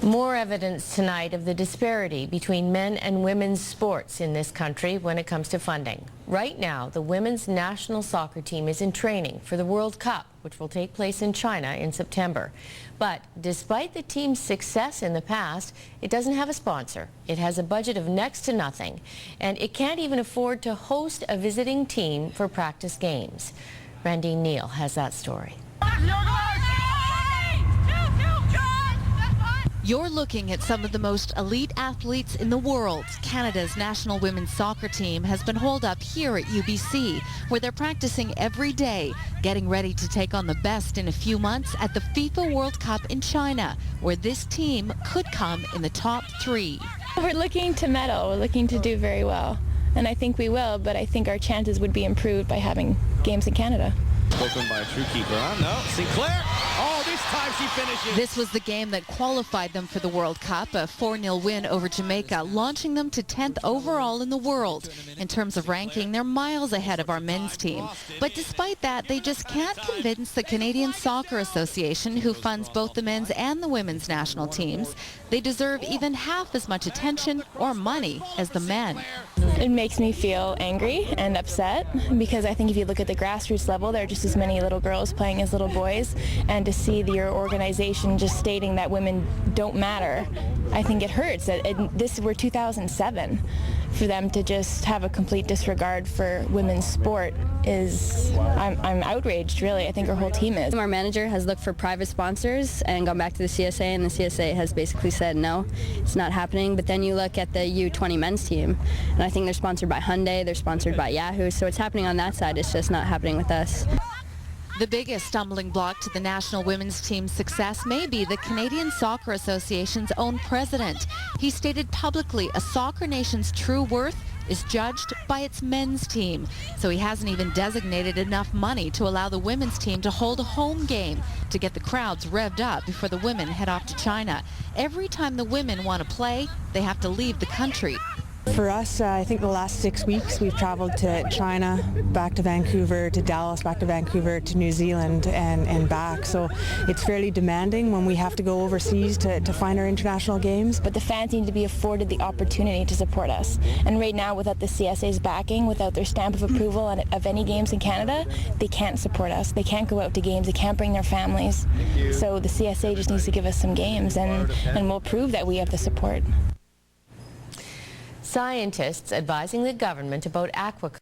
More evidence tonight of the disparity between men and women's sports in this country when it comes to funding. Right now, the women's national soccer team is in training for the World Cup, which will take place in China in September. But despite the team's success in the past, it doesn't have a sponsor. It has a budget of next to nothing, and it can't even afford to host a visiting team for practice games. Randene Neill has that story. You're looking at some of the most elite athletes in the world. Canada's national women's soccer team has been holed up here at UBC, where they're practicing every day, getting ready to take on the best in a few months at the FIFA World Cup in China, where this team could come in the top 3. We're looking to medal. We're looking to do very well. And I think we will, but I think our chances would be improved by having games in Canada. Spoken by a true keeper. No, Sinclair. Oh, this time she finishes. This was the game that qualified them for the World Cup, a 4-0 win over Jamaica, launching them to 10th overall in the world. In terms of ranking, they're miles ahead of our men's team. But despite that, they just can't convince the Canadian Soccer Association, who funds both the men's and the women's national teams, they deserve even half as much attention or money as the men. It makes me feel angry and upset because I think if you look at the grassroots level, there are just as many little girls playing as little boys, and to see your organization just stating that women don't matter, I think it hurts. We're 2007. For them to just have a complete disregard for women's sport is, I'm outraged, really. I think our whole team is. Our manager has looked for private sponsors and gone back to the CSA, and the CSA has basically said no, it's not happening. But then you look at the U20 men's team, and I think they're sponsored by Hyundai, they're sponsored by Yahoo, so it's happening on that side, it's just not happening with us. The biggest stumbling block to the national women's team's success may be the Canadian Soccer Association's own president. He stated publicly a soccer nation's true worth is judged by its men's team. So he hasn't even designated enough money to allow the women's team to hold a home game to get the crowds revved up before the women head off to China. Every time the women want to play, they have to leave the country. For us, I think the last 6 weeks we've traveled to China, back to Vancouver, to Dallas, back to Vancouver, to New Zealand and back. So it's fairly demanding when we have to go overseas to find our international games. But the fans need to be afforded the opportunity to support us. And right now, without the CSA's backing, without their stamp of approval of any games in Canada, they can't support us. They can't go out to games. They can't bring their families. So the CSA just needs to give us some games, and we'll prove that we have the support. Scientists advising the government about aquaculture